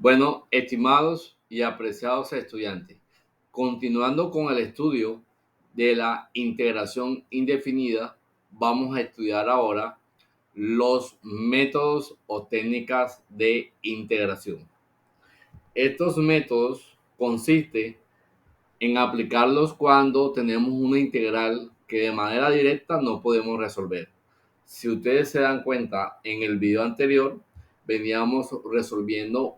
Bueno, estimados y apreciados estudiantes, continuando con el estudio de la integración indefinida, vamos a estudiar ahora los métodos o técnicas de integración. Estos métodos consisten en aplicarlos cuando tenemos una integral que de manera directa no podemos resolver. Si ustedes se dan cuenta, en el video anterior veníamos resolviendo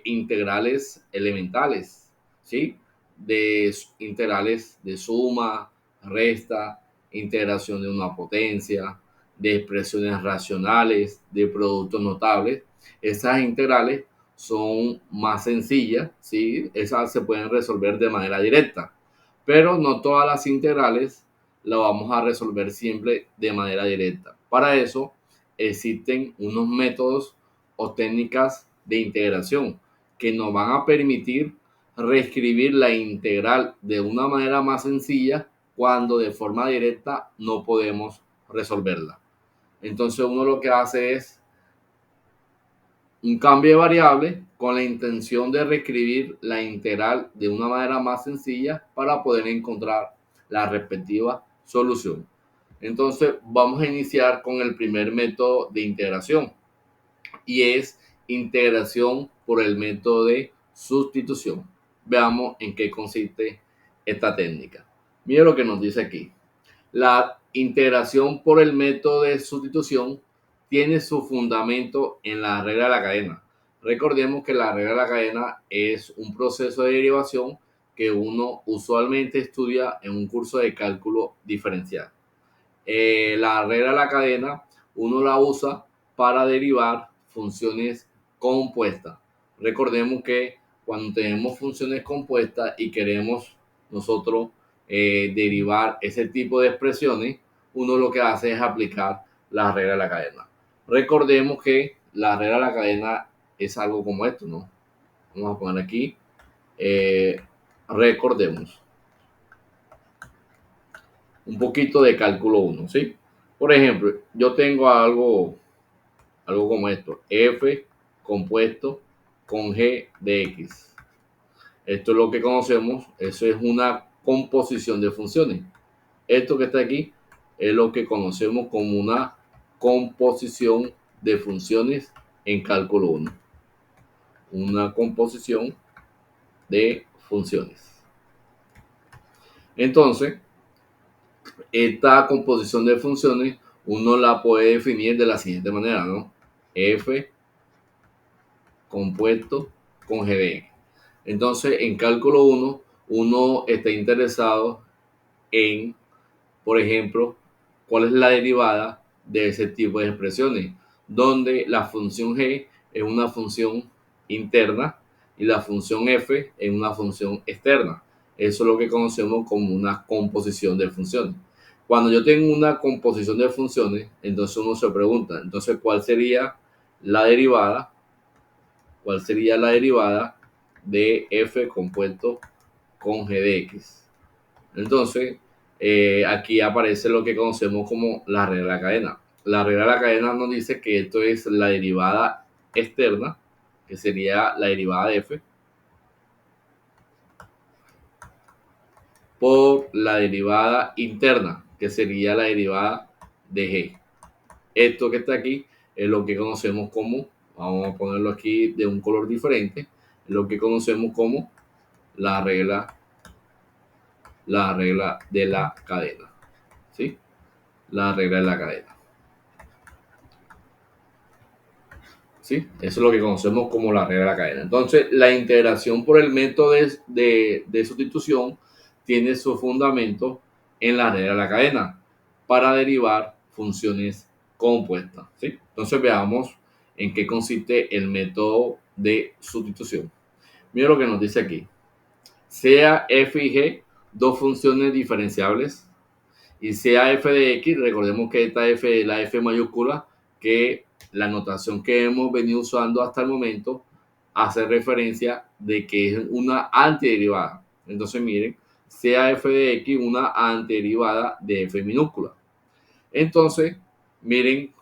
integrales elementales, ¿sí? De integrales de suma, resta, integración de una potencia, de expresiones racionales, de productos notables. Esas integrales son más sencillas, ¿sí? Esas se pueden resolver de manera directa, pero no todas las integrales las vamos a resolver siempre de manera directa. Para eso existen unos métodos o técnicas de integración que nos van a permitir reescribir la integral de una manera más sencilla cuando de forma directa no podemos resolverla. Entonces uno lo que hace es un cambio de variable con la intención de reescribir la integral de una manera más sencilla para poder encontrar la respectiva solución. Entonces vamos a iniciar con el primer método de integración y es integración por el método de sustitución. Veamos en qué consiste esta técnica. Mira lo que nos dice aquí. La integración por el método de sustitución tiene su fundamento en la regla de la cadena. Recordemos que la regla de la cadena es un proceso de derivación que uno usualmente estudia en un curso de cálculo diferencial. La regla de la cadena uno la usa para derivar funciones compuestas. Recordemos que cuando tenemos funciones compuestas y queremos nosotros derivar ese tipo de expresiones, uno lo que hace es aplicar la regla de la cadena. Recordemos que la regla de la cadena es algo como esto, ¿no? Vamos a poner aquí, recordemos un poquito de cálculo 1, ¿sí? Por ejemplo, yo tengo algo como esto, f compuesto con g de x. Esto es lo que conocemos, eso es una composición de funciones. Esto que está aquí es lo que conocemos como una composición de funciones en cálculo 1. Una composición de funciones. Entonces, esta composición de funciones uno la puede definir de la siguiente manera, ¿no? F compuesto con g de x. Entonces, en cálculo 1, uno está interesado en, por ejemplo, cuál es la derivada de ese tipo de expresiones, donde la función g es una función interna y la función f es una función externa. Eso es lo que conocemos como una composición de funciones. Cuando yo tengo una composición de funciones, entonces uno se pregunta, entonces, ¿cuál sería la derivada? ¿Cuál sería la derivada de f compuesto con g de x? Entonces, aquí aparece lo que conocemos como la regla de la cadena. La regla de la cadena nos dice que esto es la derivada externa, que sería la derivada de f, por la derivada interna, que sería la derivada de g. Esto que está aquí es lo que conocemos como, vamos a ponerlo aquí de un color diferente, lo que conocemos como la regla de la cadena, ¿sí? La regla de la cadena, ¿sí? Eso es lo que conocemos como la regla de la cadena. Entonces, la integración por el método de sustitución tiene su fundamento en la regla de la cadena para derivar funciones compuestas, ¿sí? Entonces, veamos en qué consiste el método de sustitución. Mira lo que nos dice aquí. Sea f y g dos funciones diferenciables y sea f de x, recordemos que esta f es la f mayúscula, que la notación que hemos venido usando hasta el momento hace referencia de que es una antiderivada. Entonces miren, sea f de x una antiderivada de f minúscula. Entonces, miren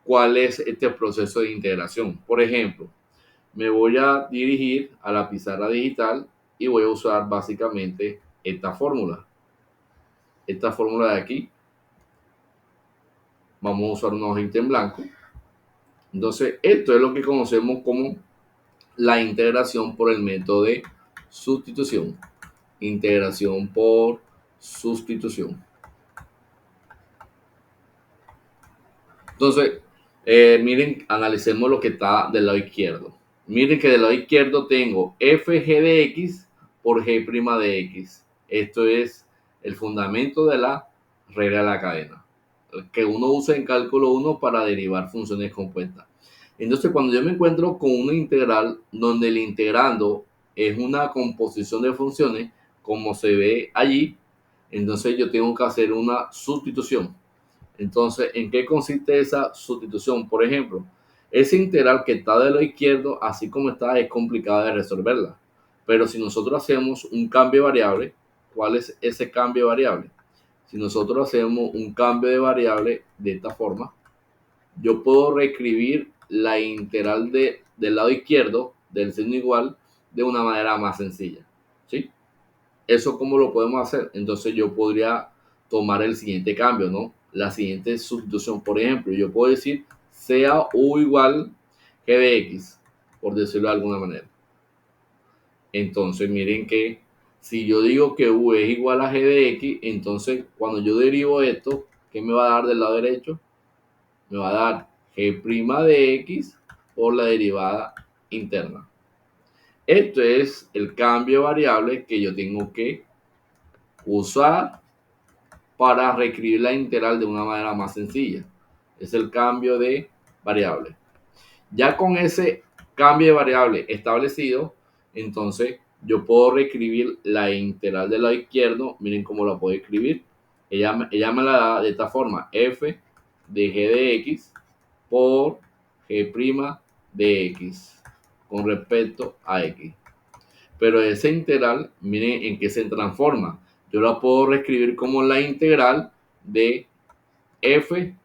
cuál es este proceso de integración. Por ejemplo, me voy a dirigir a la pizarra digital y voy a usar básicamente esta fórmula. Esta fórmula de aquí. Vamos a usar una hojita en blanco. Entonces, esto es lo que conocemos como la integración por el método de sustitución. Integración por sustitución. Entonces, miren, analicemos lo que está del lado izquierdo. Miren que del lado izquierdo tengo fg de x por g' de x. Esto es el fundamento de la regla de la cadena, que uno usa en cálculo 1 para derivar funciones compuestas. Entonces, cuando yo me encuentro con una integral donde el integrando es una composición de funciones, como se ve allí, entonces yo tengo que hacer una sustitución. Entonces, ¿en qué consiste esa sustitución? Por ejemplo, esa integral que está del lado izquierdo, así como está, es complicada de resolverla. Pero si nosotros hacemos un cambio de variable, ¿cuál es ese cambio de variable? Si nosotros hacemos un cambio de variable de esta forma, yo puedo reescribir la integral del lado izquierdo del signo igual de una manera más sencilla. ¿Sí? ¿Eso cómo lo podemos hacer? Entonces yo podría tomar el siguiente cambio, ¿no? La siguiente sustitución. Por ejemplo, yo puedo decir sea u igual g de x, por decirlo de alguna manera. Entonces miren que si yo digo que u es igual a g de x, entonces cuando yo derivo esto, ¿qué me va a dar del lado derecho? Me va a dar g' de x por la derivada interna. Esto es el cambio de variable que yo tengo que usar para reescribir la integral de una manera más sencilla. Es el cambio de variable. Ya con ese cambio de variable establecido, entonces yo puedo reescribir la integral del lado izquierdo. Miren cómo la puedo escribir. Ella me la da de esta forma: f de g de x por g' de x con respecto a x. Pero esa integral, miren en qué se transforma. Yo la puedo reescribir como la integral de f.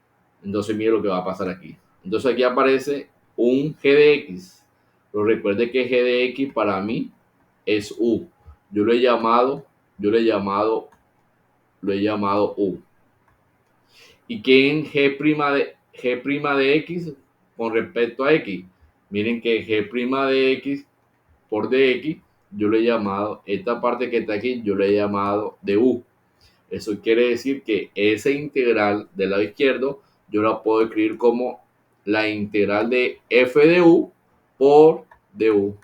Entonces miren lo que va a pasar aquí. Entonces aquí aparece un g de x. Pero recuerde que g de x para mí es u. Yo lo he llamado u. ¿Y qué en g' de x con respecto a x? Miren que g' de x por dx, yo le he llamado, esta parte que está aquí, yo le he llamado de u. Eso quiere decir que esa integral del lado izquierdo, yo la puedo escribir como la integral de f de u por du.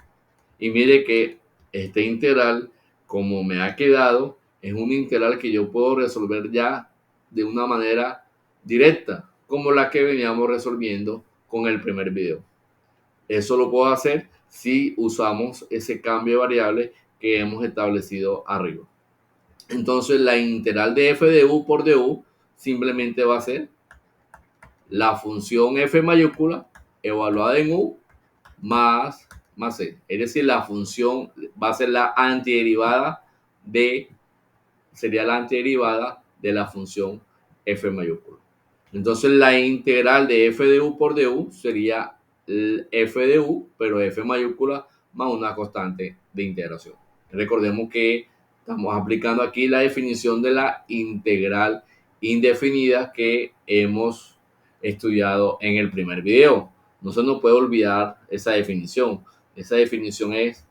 Y mire que esta integral, como me ha quedado, es una integral que yo puedo resolver ya de una manera directa, como la que veníamos resolviendo con el primer video. Eso lo puedo hacer si usamos ese cambio de variable que hemos establecido arriba. Entonces la integral de f de u por du simplemente va a ser la función f mayúscula evaluada en u más c. Es decir, la función va a ser la antiderivada sería la antiderivada de la función f mayúscula. Entonces la integral de f de u por du sería f de u, pero f mayúscula más una constante de integración. Recordemos que estamos aplicando aquí la definición de la integral indefinida que hemos estudiado en el primer video. No se nos puede olvidar esa definición. Esa definición es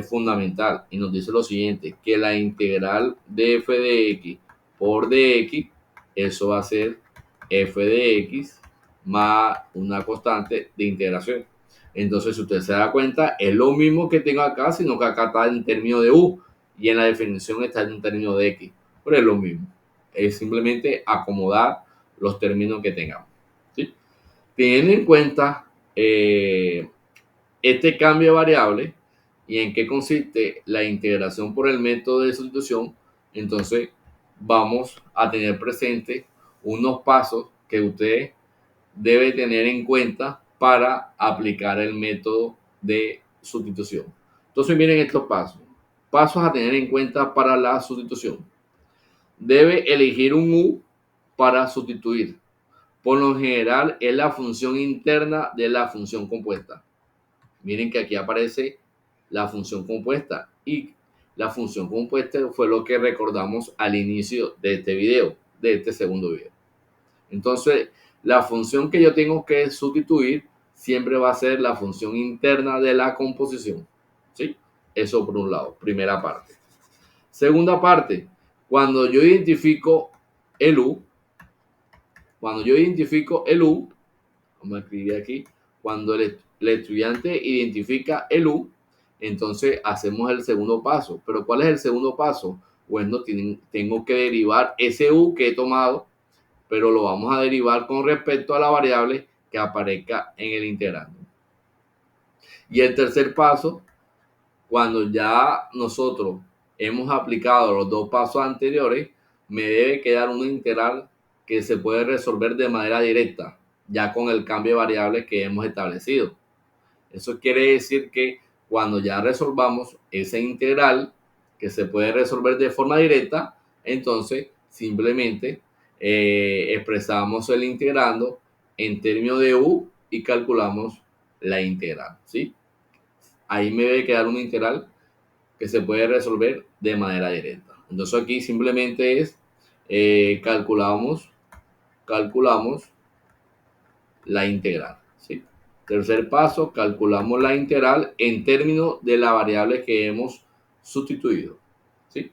fundamental y nos dice lo siguiente, que la integral de f de x por dx, eso va a ser f de x más una constante de integración. Entonces, si usted se da cuenta, es lo mismo que tengo acá, sino que acá está en términos de u y en la definición está en términos de x. Pero es lo mismo. Es simplemente acomodar los términos que tengamos. ¿Sí? Teniendo en cuenta este cambio de variable y en qué consiste la integración por el método de sustitución, entonces vamos a tener presente unos pasos que usted debe tener en cuenta para aplicar el método de sustitución. Entonces miren estos pasos. Pasos a tener en cuenta para la sustitución. Debe elegir un u para sustituir. Por lo general es la función interna de la función compuesta. Miren que aquí aparece la función compuesta y la función compuesta fue lo que recordamos al inicio de este video, de este segundo video. Entonces, la función que yo tengo que sustituir siempre va a ser la función interna de la composición. ¿Sí? Eso por un lado, primera parte. Segunda parte, cuando yo identifico el U, vamos a escribir aquí, cuando el estudiante identifica el U, entonces hacemos el segundo paso. ¿Pero cuál es el segundo paso? Bueno, tengo que derivar ese U que he tomado, pero lo vamos a derivar con respecto a la variable que aparezca en el integrando. Y el tercer paso, cuando ya nosotros hemos aplicado los dos pasos anteriores, me debe quedar una integral que se puede resolver de manera directa, ya con el cambio de variables que hemos establecido. Eso quiere decir que cuando ya resolvamos esa integral que se puede resolver de forma directa, entonces simplemente expresamos el integrando en términos de u y calculamos la integral, ¿sí? Ahí me debe quedar una integral que se puede resolver de manera directa. Entonces aquí simplemente es calculamos la integral, ¿sí? Tercer paso, calculamos la integral en términos de la variable que hemos sustituido, ¿sí?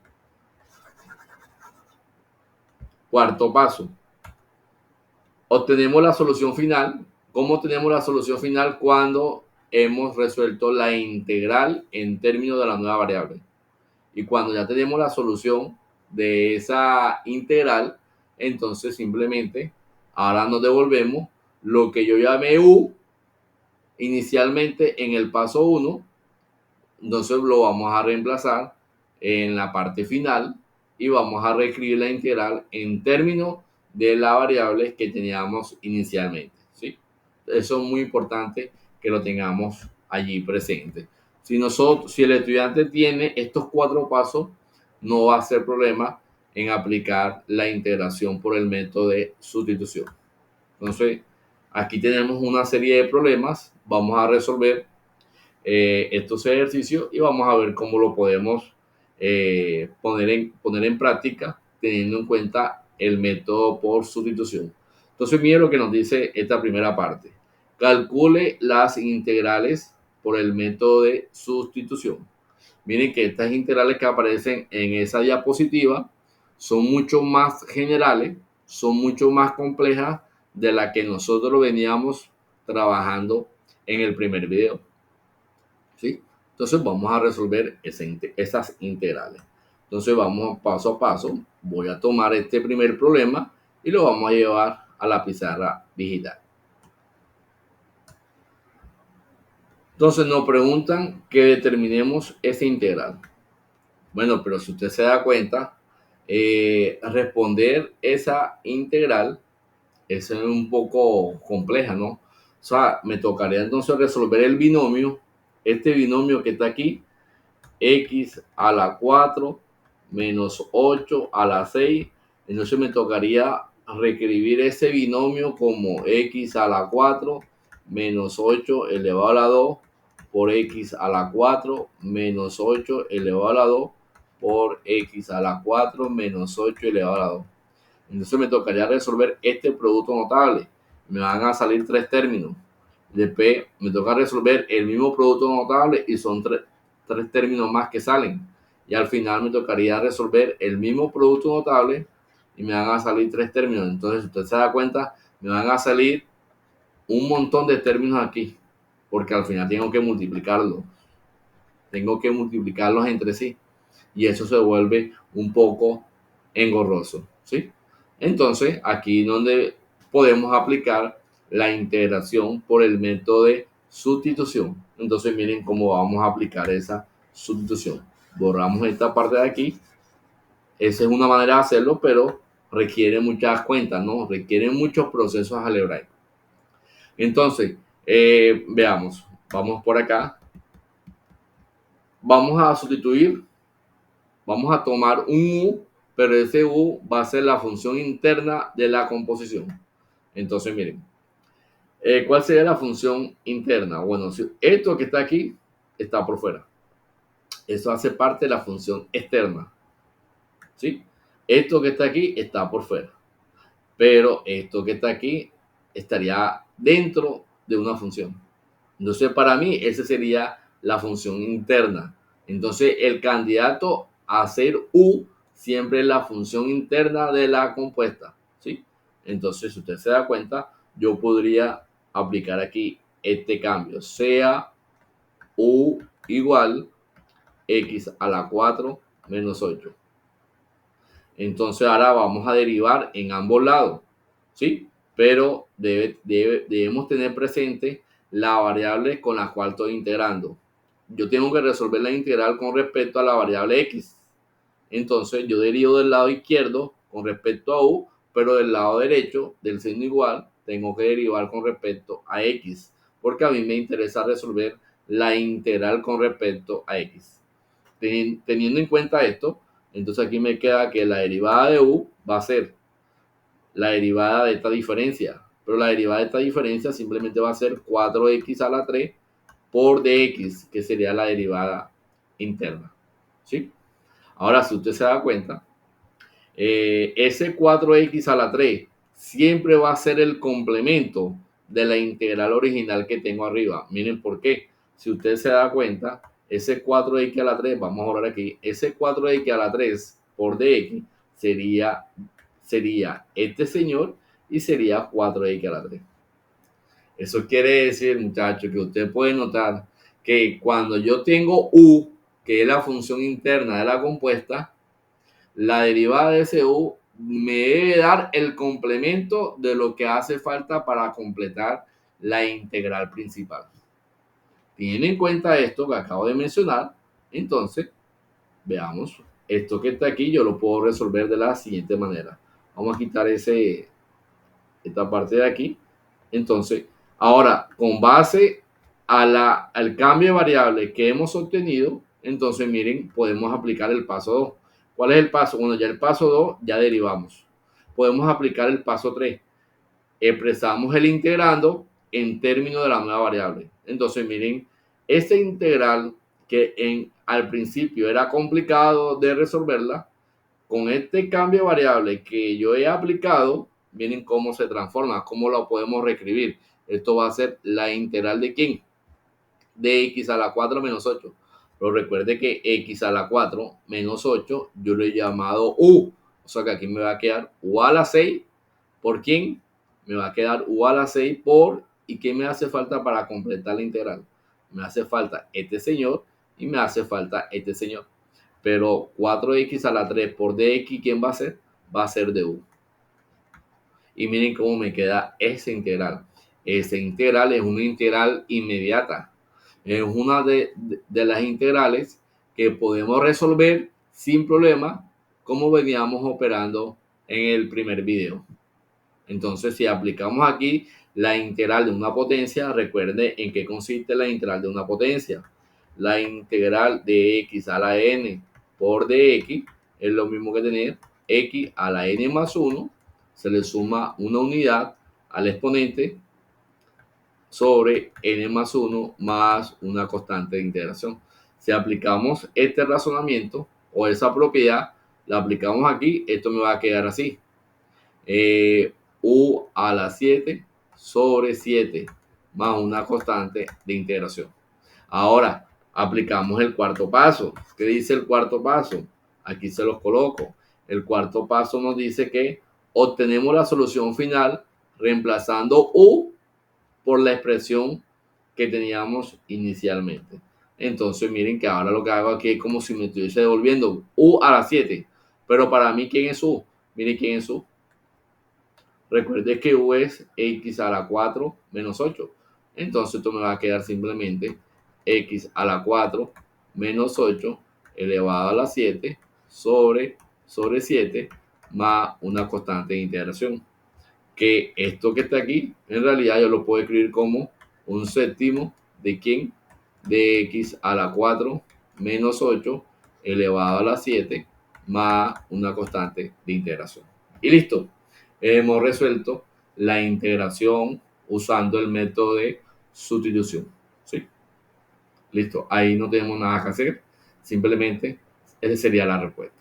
Cuarto paso, obtenemos la solución final. ¿Cómo obtenemos la solución final? Cuando hemos resuelto la integral en términos de la nueva variable. Y cuando ya tenemos la solución de esa integral, entonces simplemente ahora nos devolvemos lo que yo llamé u inicialmente en el paso 1, entonces lo vamos a reemplazar en la parte final y vamos a reescribir la integral en términos de la variable que teníamos inicialmente, ¿sí? Eso es muy importante que lo tengamos allí presente. Si el estudiante tiene estos 4 pasos, no va a ser problema en aplicar la integración por el método de sustitución. Entonces, aquí tenemos una serie de problemas. Vamos a resolver estos ejercicios y vamos a ver cómo lo podemos poner en práctica teniendo en cuenta el método por sustitución. Entonces, miren lo que nos dice esta primera parte. Calcule las integrales por el método de sustitución. Miren que estas integrales que aparecen en esa diapositiva son mucho más generales, son mucho más complejas de las que nosotros veníamos trabajando en el primer video, ¿sí? Entonces vamos a resolver esas integrales. Entonces vamos paso a paso. Voy a tomar este primer problema y lo vamos a llevar a la pizarra digital. Entonces nos preguntan que determinemos esa integral. Bueno, pero si usted se da cuenta, responder esa integral es un poco compleja, ¿no? O sea, me tocaría entonces resolver el binomio, este binomio que está aquí, x a la 4 menos 8 a la 6. Entonces me tocaría reescribir ese binomio como x a la 4 menos 8 elevado a la 2 por x a la 4 menos 8 elevado a la 2 por x a la 4 menos 8 elevado a la 2. Entonces me tocaría resolver este producto notable. Me van a salir 3 términos. Después me toca resolver el mismo producto notable y son 3 términos más que salen. Y al final me tocaría resolver el mismo producto notable y me van a salir 3 términos. Entonces, si usted se da cuenta, me van a salir un montón de términos aquí, porque al final tengo que multiplicarlos. Tengo que multiplicarlos entre sí. Y eso se vuelve un poco engorroso, ¿sí? Entonces, aquí donde podemos aplicar la integración por el método de sustitución. Entonces, miren cómo vamos a aplicar esa sustitución. Borramos esta parte de aquí. Esa es una manera de hacerlo, pero requiere muchas cuentas, ¿no? Requiere muchos procesos algebraicos. Entonces, veamos. Vamos por acá. Vamos a sustituir. Vamos a tomar un U, pero ese U va a ser la función interna de la composición. Entonces, miren, ¿Cuál sería la función interna? Bueno, si esto que está aquí está por fuera. Eso hace parte de la función externa. ¿Sí? Esto que está aquí está por fuera. Pero esto que está aquí estaría dentro de una función. Entonces, para mí, esa sería la función interna. Entonces, el candidato a ser U siempre es la función interna de la compuesta. ¿Sí? Entonces, si usted se da cuenta, yo podría aplicar aquí este cambio. Sea U igual X a la 4 menos 8. Entonces, ahora vamos a derivar en ambos lados. ¿Sí? Pero debemos tener presente la variable con la cual estoy integrando. Yo tengo que resolver la integral con respecto a la variable x. Entonces yo derivo del lado izquierdo con respecto a u, pero del lado derecho del signo igual tengo que derivar con respecto a x, porque a mí me interesa resolver la integral con respecto a x. Teniendo en cuenta esto, entonces aquí me queda que la derivada de u va a ser la derivada de esta diferencia. Pero la derivada de esta diferencia simplemente va a ser 4x a la 3 por dx, que sería la derivada interna. ¿Sí? Ahora, si usted se da cuenta, ese 4x a la 3 siempre va a ser el complemento de la integral original que tengo arriba. Miren por qué. Si usted se da cuenta, ese 4x a la 3, vamos a borrar aquí, ese 4x a la 3 por dx sería este señor y sería 4x a la 3. Eso quiere decir, muchachos, que usted puede notar que cuando yo tengo u, que es la función interna de la compuesta, la derivada de ese u me debe dar el complemento de lo que hace falta para completar la integral principal. Teniendo en cuenta esto que acabo de mencionar, entonces, veamos, esto que está aquí yo lo puedo resolver de la siguiente manera. Vamos a quitar esta parte de aquí. Entonces, ahora, con base al cambio de variable que hemos obtenido, entonces miren, podemos aplicar el paso 2. ¿Cuál es el paso? Bueno, ya el paso 2 ya derivamos. Podemos aplicar el paso 3. Expresamos el integrando en términos de la nueva variable. Entonces, miren, esta integral que al principio era complicado de resolverla, con este cambio de variable que yo he aplicado, miren cómo se transforma, cómo lo podemos reescribir. Esto va a ser la integral de ¿quién? De x a la 4 menos 8. Pero recuerde que x a la 4 menos 8 yo lo he llamado u. O sea que aquí me va a quedar u a la 6 por ¿quién? Me va a quedar u a la 6 por, ¿y qué me hace falta para completar la integral? Me hace falta este señor y me hace falta este señor. Pero 4x a la 3 por dx, ¿quién va a ser? Va a ser du. Y miren cómo me queda esa integral. Esa integral es una integral inmediata. Es una de las integrales que podemos resolver sin problema, como veníamos operando en el primer video. Entonces, si aplicamos aquí la integral de una potencia, recuerde en qué consiste la integral de una potencia. La integral de x a la n por dx es lo mismo que tener x a la n más 1, se le suma una unidad al exponente sobre n más 1 más una constante de integración. Si aplicamos este razonamiento o esa propiedad, la aplicamos aquí, esto me va a quedar así. U a la 7 sobre 7 más una constante de integración. Ahora aplicamos el cuarto paso. ¿Qué dice el cuarto paso? Aquí se los coloco. El cuarto paso nos dice que obtenemos la solución final reemplazando U por la expresión que teníamos inicialmente. Entonces miren que ahora lo que hago aquí es como si me estuviese devolviendo U a la 7. Pero para mí, ¿quién es U? Miren quién es U. Recuerde que u es x a la 4 menos 8. Entonces esto me va a quedar simplemente x a la 4 menos 8 elevado a la 7 sobre 7 más una constante de integración. Que esto que está aquí, en realidad yo lo puedo escribir como un séptimo de ¿quién? De x a la 4 menos 8 elevado a la 7 más una constante de integración. Y listo, hemos resuelto la integración usando el método de sustitución. ¿Sí? Listo, ahí no tenemos nada que hacer, simplemente esa sería la respuesta.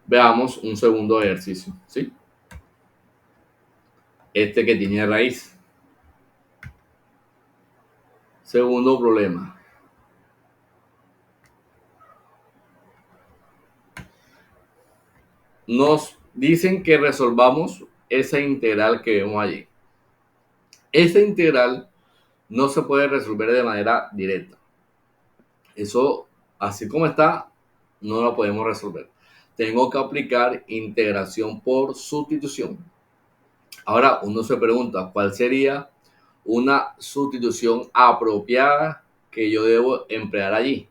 Veamos un segundo ejercicio, ¿sí? Este que tiene raíz. Segundo problema. Nos dicen que resolvamos esa integral que vemos allí. Esa integral no se puede resolver de manera directa. Eso, así como está, no lo podemos resolver. Tengo que aplicar integración por sustitución. Ahora uno se pregunta, ¿cuál sería una sustitución apropiada que yo debo emplear allí?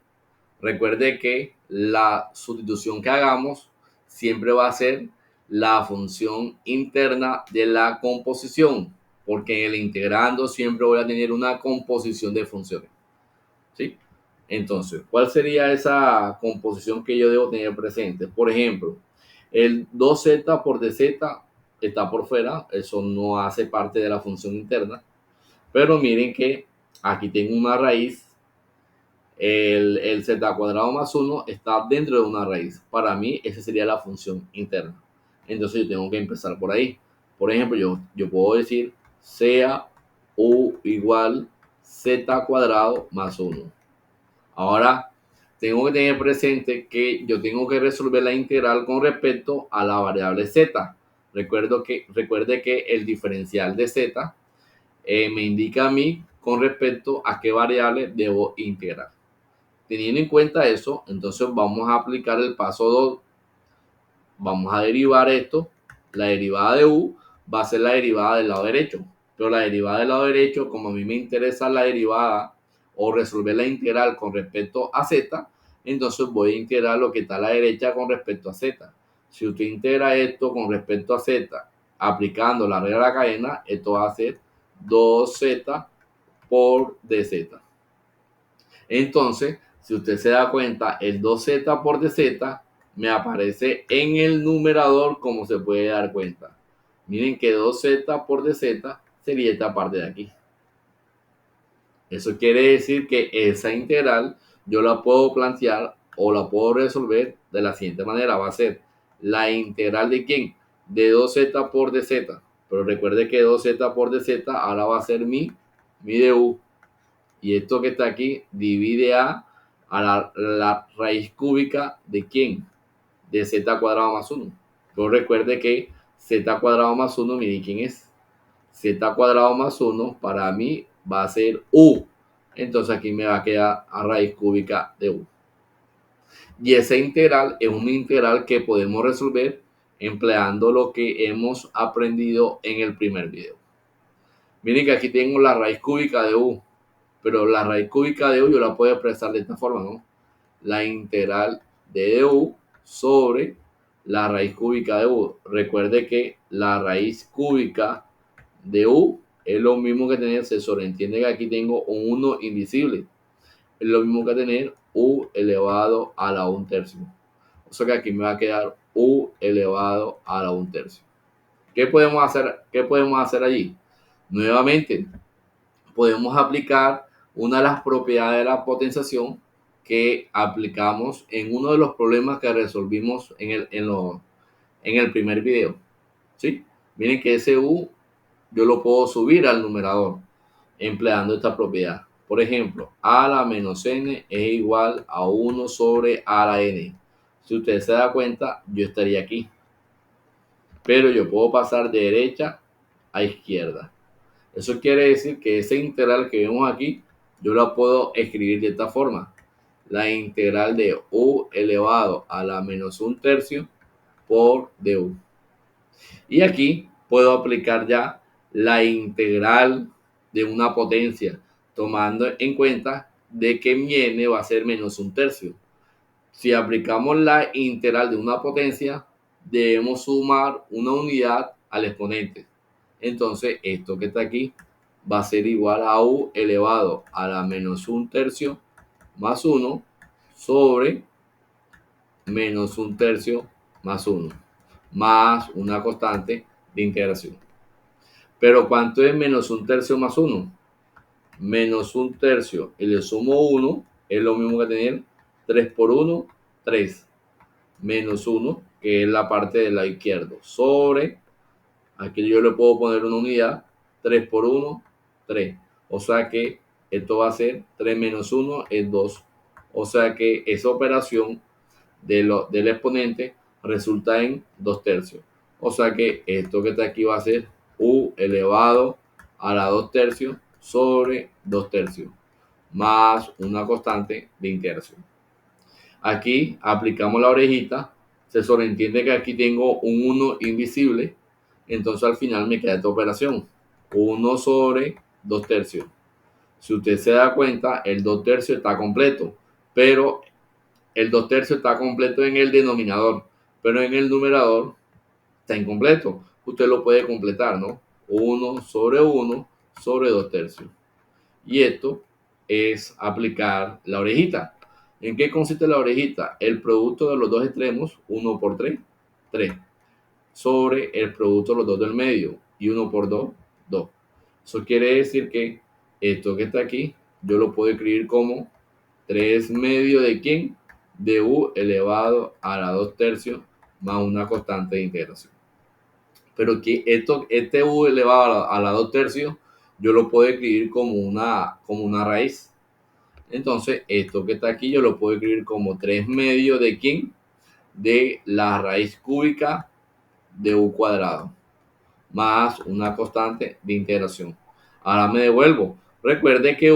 Recuerde que la sustitución que hagamos siempre va a ser la función interna de la composición, porque en el integrando siempre voy a tener una composición de funciones. ¿Sí? Entonces, ¿cuál sería esa composición que yo debo tener presente? Por ejemplo, el 2z por dz está por fuera, eso no hace parte de la función interna, pero miren que aquí tengo una raíz, el z cuadrado más 1 está dentro de una raíz. Para mí, esa sería la función interna. Entonces, yo tengo que empezar por ahí. Por ejemplo, yo puedo decir sea u igual z cuadrado más 1. Ahora, tengo que tener presente que yo tengo que resolver la integral con respecto a la variable z. Recuerde que el diferencial de z me indica a mí con respecto a qué variable debo integrar. Teniendo en cuenta eso, entonces vamos a aplicar el paso 2. Vamos a derivar esto. La derivada de u va a ser la derivada del lado derecho. Pero la derivada del lado derecho, como a mí me interesa la derivada o resolver la integral con respecto a z, entonces voy a integrar lo que está a la derecha con respecto a z. Si usted integra esto con respecto a z, aplicando la regla de la cadena, esto va a ser 2z por dz. Entonces, si usted se da cuenta, el 2z por dz me aparece en el numerador, como se puede dar cuenta. Miren que 2z por dz sería esta parte de aquí. Eso quiere decir que esa integral yo la puedo plantear o la puedo resolver de la siguiente manera. Va a ser la integral de ¿quién? De 2z por dz. Pero recuerde que 2z por dz ahora va a ser mi du. Y esto que está aquí divide a la raíz cúbica de ¿quién? De z cuadrado más 1. Pero recuerde que z cuadrado más 1, miren quién es. Z cuadrado más 1 para mí va a ser u. Entonces aquí me va a quedar a raíz cúbica de u. Y esa integral es una integral que podemos resolver empleando lo que hemos aprendido en el primer video. Miren que aquí tengo la raíz cúbica de u. Pero la raíz cúbica de u yo la puedo expresar de esta forma, ¿no? La integral de du sobre la raíz cúbica de u. Recuerde que la raíz cúbica de u es lo mismo que tener, se sobreentiende que aquí tengo un 1 invisible. Es lo mismo que tener u elevado a la 1/3. O sea que aquí me va a quedar u elevado a la 1/3. ¿Qué podemos hacer? ¿Qué podemos hacer allí? Nuevamente, podemos aplicar una de las propiedades de la potenciación que aplicamos en uno de los problemas que resolvimos en el primer video. ¿Sí? Miren que ese u yo lo puedo subir al numerador empleando esta propiedad. Por ejemplo, a la menos n es igual a 1 sobre a la n. Si usted se da cuenta, yo estaría aquí. Pero yo puedo pasar de derecha a izquierda. Eso quiere decir que esa integral que vemos aquí, yo la puedo escribir de esta forma. La integral de u elevado a la menos 1/3 por du. Y aquí puedo aplicar ya la integral de una potencia, tomando en cuenta de que mi n va a ser menos 1/3. Si aplicamos la integral de una potencia, debemos sumar una unidad al exponente. Entonces, esto que está aquí va a ser igual a u elevado a la menos 1/3 más 1 sobre menos 1/3 más 1, más una constante de integración. Pero ¿cuánto es menos un tercio más 1? Menos un tercio y le sumo 1 es lo mismo que tener 3 por 1, 3. Menos 1, que es la parte del lado izquierdo, sobre, aquí yo le puedo poner una unidad, 3 por 1, 3. O sea que esto va a ser 3 menos 1 es 2. O sea que esa operación del exponente resulta en 2 tercios. O sea que esto que está aquí va a ser u elevado a la 2 tercios sobre 2 tercios más una constante de integración. Aquí aplicamos la orejita, se sobreentiende que aquí tengo un 1 invisible, entonces al final me queda esta operación, 1 sobre 2 tercios. Si usted se da cuenta, el 2 tercios está completo, pero el 2 tercios está completo en el denominador, pero en el numerador está incompleto. Usted lo puede completar, ¿no? 1 sobre 2 tercios. Y esto es aplicar la orejita. ¿En qué consiste la orejita? El producto de los dos extremos, 1 por 3, 3, sobre el producto de los dos del medio, y 1 por 2, 2. Eso quiere decir que esto que está aquí, yo lo puedo escribir como 3 medio de ¿quién? De u elevado a la 2 tercios más una constante de integración. Pero que este u elevado a la 2 tercios, yo lo puedo escribir como una raíz. Entonces, esto que está aquí, yo lo puedo escribir como 3 medios de ¿quién? De la raíz cúbica de u cuadrado, más una constante de integración. Ahora me devuelvo. Recuerde que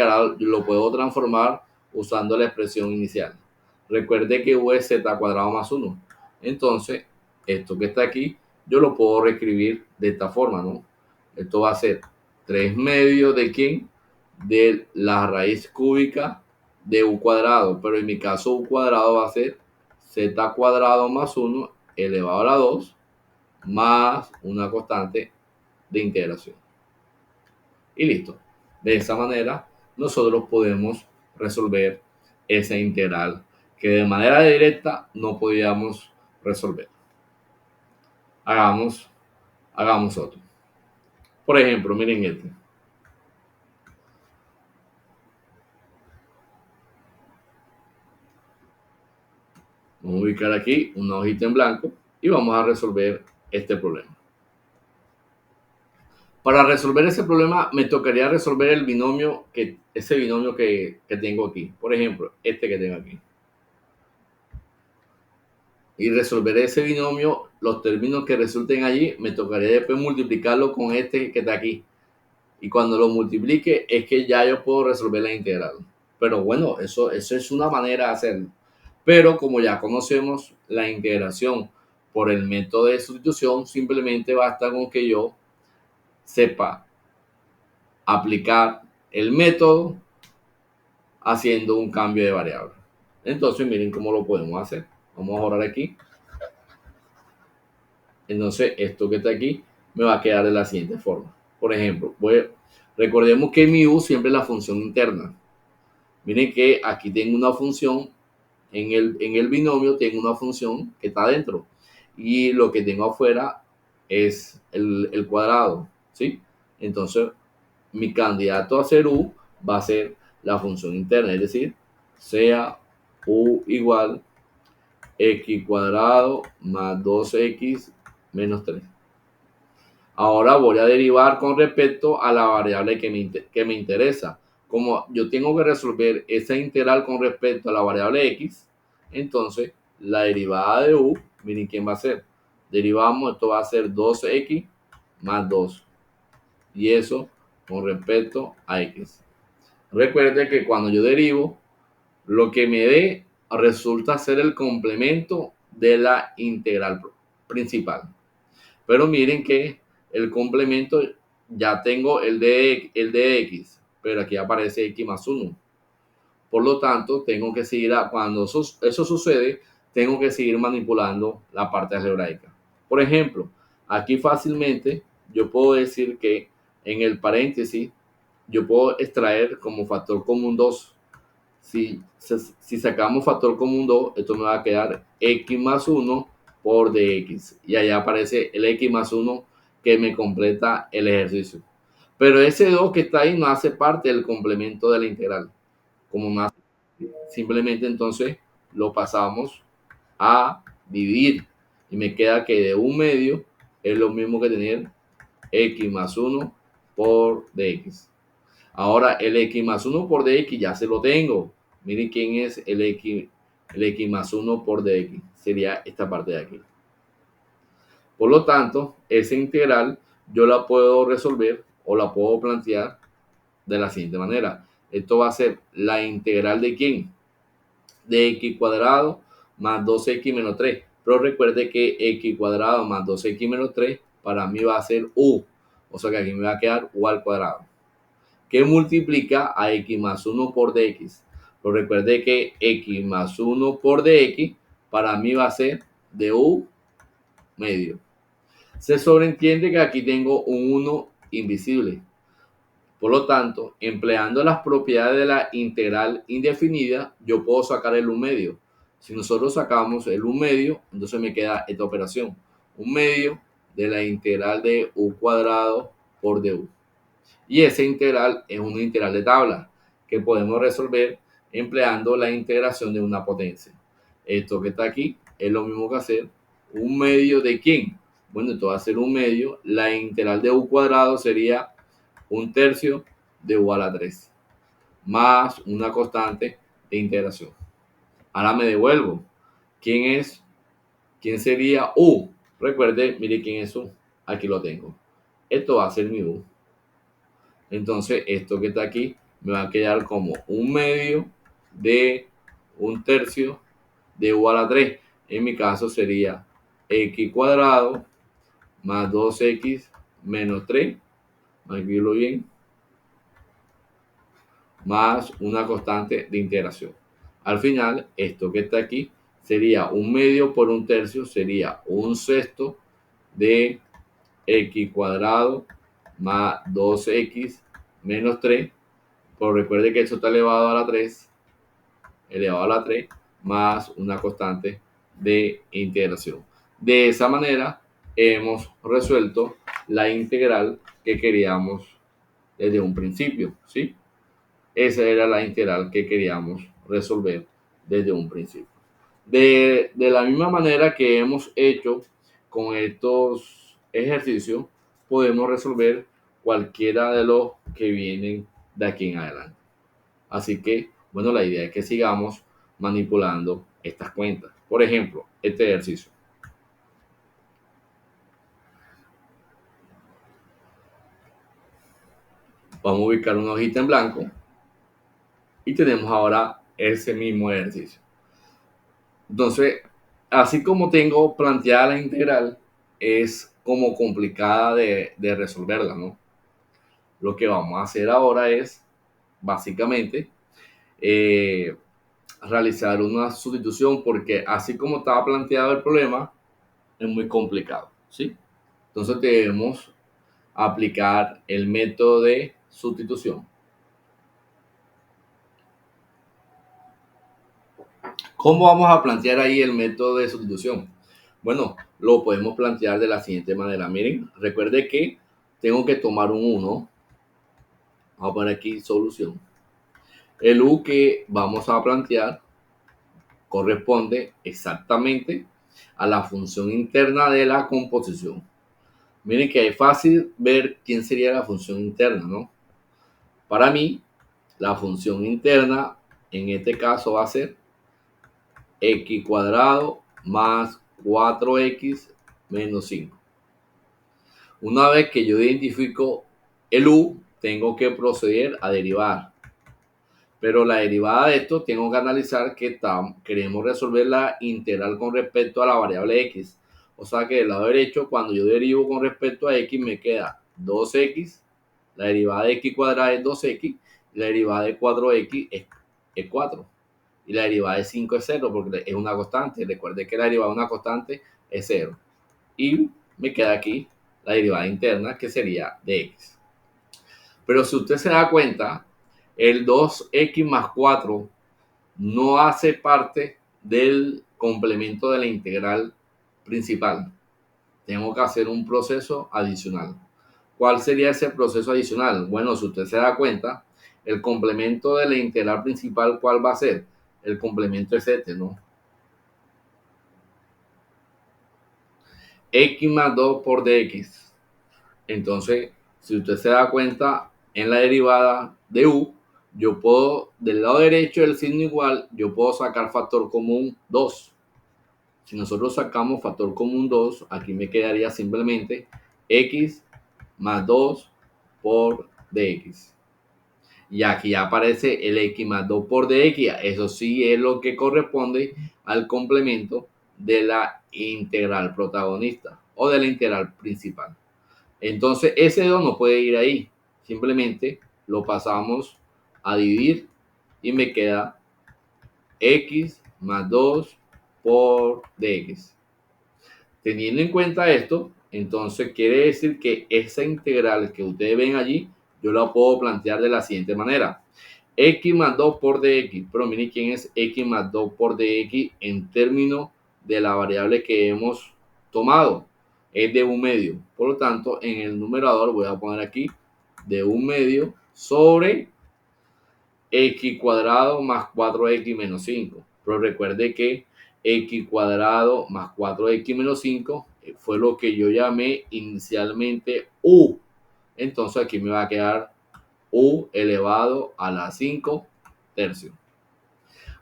ahora lo puedo transformar usando la expresión inicial. Recuerde que u es z cuadrado más 1. Entonces, esto que está aquí, yo lo puedo reescribir de esta forma, ¿no? Esto va a ser 3 medios de ¿quién? De la raíz cúbica de u cuadrado. Pero en mi caso, u cuadrado va a ser z cuadrado más 1 elevado a la 2 más una constante de integración. Y listo. De esa manera, nosotros podemos resolver esa integral que de manera directa no podíamos resolver. Hagamos otro. Por ejemplo, miren este. Vamos a ubicar aquí una hojita en blanco y vamos a resolver este problema. Para resolver ese problema me tocaría resolver ese binomio que tengo aquí. Por ejemplo, este que tengo aquí. Y resolver ese binomio, los términos que resulten allí, me tocaría después multiplicarlo con este que está aquí. Y cuando lo multiplique es que ya yo puedo resolver la integral. Pero bueno, eso es una manera de hacerlo. Pero como ya conocemos la integración por el método de sustitución, simplemente basta con que yo sepa aplicar el método haciendo un cambio de variable. Entonces miren cómo lo podemos hacer. Vamos a borrar aquí. Entonces esto que está aquí me va a quedar de la siguiente forma. Por ejemplo, recordemos que mi u siempre es la función interna. Miren que aquí tengo una función, en el binomio tengo una función que está adentro. Y lo que tengo afuera es el cuadrado, ¿sí? Entonces, mi candidato a ser u va a ser la función interna, es decir, sea u igual x cuadrado más 2x menos 3. Ahora voy a derivar con respecto a la variable que me interesa. Como yo tengo que resolver esa integral con respecto a la variable x, entonces la derivada de u, miren quién va a ser. Derivamos, esto va a ser 2x más 2. Y eso con respecto a x. Recuerde que cuando yo derivo, lo que me dé resulta ser el complemento de la integral principal. Pero miren que el complemento ya tengo el de x, pero aquí aparece x más 1. Por lo tanto, tengo que seguir, cuando eso sucede, tengo que seguir manipulando la parte algebraica. Por ejemplo, aquí fácilmente yo puedo decir que en el paréntesis yo puedo extraer como factor común 2. Si sacamos factor común 2, esto me va a quedar x más 1 por dx. Y allá aparece el x más 1 que me completa el ejercicio. Pero ese 2 que está ahí no hace parte del complemento de la integral. Como no hace, simplemente entonces lo pasamos a dividir y me queda que de 1/2 es lo mismo que tener x más 1 por dx. Ahora el x más 1 por dx ya se lo tengo. Miren quién es el x más 1 por dx. Sería esta parte de aquí. Por lo tanto, esa integral yo la puedo resolver o la puedo plantear de la siguiente manera. Esto va a ser la integral de ¿quién? De x cuadrado más 2x menos 3. Pero recuerde que x cuadrado más 2x menos 3 para mí va a ser u. O sea que aquí me va a quedar u al cuadrado, que multiplica a x más 1 por dx. Pero recuerde que x más 1 por dx para mí va a ser de u medio. Se sobreentiende que aquí tengo un 1 invisible. Por lo tanto, empleando las propiedades de la integral indefinida, yo puedo sacar el 1 medio. Si nosotros sacamos el 1 medio, entonces me queda esta operación. 1 medio de la integral de u cuadrado por du. Y esa integral es una integral de tabla que podemos resolver empleando la integración de una potencia. Esto que está aquí es lo mismo que hacer 1 medio de ¿quién? Bueno, esto va a ser 1 medio. La integral de u cuadrado sería 1/3 de u a la 3 más una constante de integración. Ahora me devuelvo. ¿Quién sería u? Recuerde, mire quién es u. Aquí lo tengo. Esto va a ser mi u. Entonces, esto que está aquí me va a quedar como 1 medio de 1/3 de u a la 3. En mi caso sería x cuadrado más 2x menos 3. Vamos a escribirlo bien, más una constante de integración. Al final, esto que está aquí sería 1 medio por 1/3, sería 1/6 de x cuadrado más 2x menos 3. Pero recuerde que esto está elevado a la 3, más una constante de integración. De esa manera hemos resuelto la integral que queríamos desde un principio, ¿sí? Esa era la integral que queríamos resolver desde un principio. De la misma manera que hemos hecho con estos ejercicios, podemos resolver cualquiera de los que vienen de aquí en adelante. Así que, bueno, la idea es que sigamos manipulando estas cuentas. Por ejemplo, este ejercicio. Vamos a ubicar una hojita en blanco y tenemos ahora ese mismo ejercicio. Entonces, así como tengo planteada la integral, es como complicada de resolverla, ¿no? Lo que vamos a hacer ahora es, básicamente, eh, realizar una sustitución, porque así como estaba planteado el problema, es muy complicado, ¿sí? Entonces debemos aplicar el método de sustitución. ¿Cómo vamos a plantear ahí el método de sustitución? Bueno, lo podemos plantear de la siguiente manera. Miren, recuerde que tengo que tomar un 1. Vamos a poner aquí solución. El u que vamos a plantear corresponde exactamente a la función interna de la composición. Miren que es fácil ver quién sería la función interna, ¿no? Para mí, la función interna en este caso va a ser x cuadrado más 4x menos 5. Una vez que yo identifico el u, tengo que proceder a derivar. Pero la derivada de esto tengo que analizar que queremos resolver la integral con respecto a la variable x. O sea que del lado derecho, cuando yo derivo con respecto a x, me queda 2x, la derivada de x cuadrada es 2x, y la derivada de 4x es 4. Y la derivada de 5 es 0 porque es una constante. Recuerde que la derivada de una constante es 0. Y me queda aquí la derivada interna, que sería de x. Pero si usted se da cuenta, el 2x más 4 no hace parte del complemento de la integral principal. tengo que hacer un proceso adicional. ¿Cuál sería ese proceso adicional? Bueno, si usted se da cuenta, el complemento de la integral principal, ¿cuál va a ser? El complemento es este, ¿no? X más 2 por dx. Entonces, si usted se da cuenta, en la derivada de u, yo puedo, del lado derecho del signo igual, yo puedo sacar factor común 2. Si nosotros sacamos factor común 2, aquí me quedaría simplemente x más 2 por dx. Y aquí ya aparece el x más 2 por dx. Eso sí es lo que corresponde al complemento de la integral protagonista o de la integral principal. Entonces ese 2 no puede ir ahí. Simplemente lo pasamos a dividir y me queda x más 2 por dx. Teniendo en cuenta esto, entonces quiere decir que esa integral que ustedes ven allí, yo la puedo plantear de la siguiente manera. X más 2 por dx, pero miren quién es x más 2 por dx en términos de la variable que hemos tomado. Es de 1/2. Por lo tanto, en el numerador voy a poner aquí de 1/2 sobre x cuadrado más 4x menos 5. Pero recuerde que x cuadrado más 4x menos 5 fue lo que yo llamé inicialmente u. Entonces aquí me va a quedar u elevado a la 5 tercios.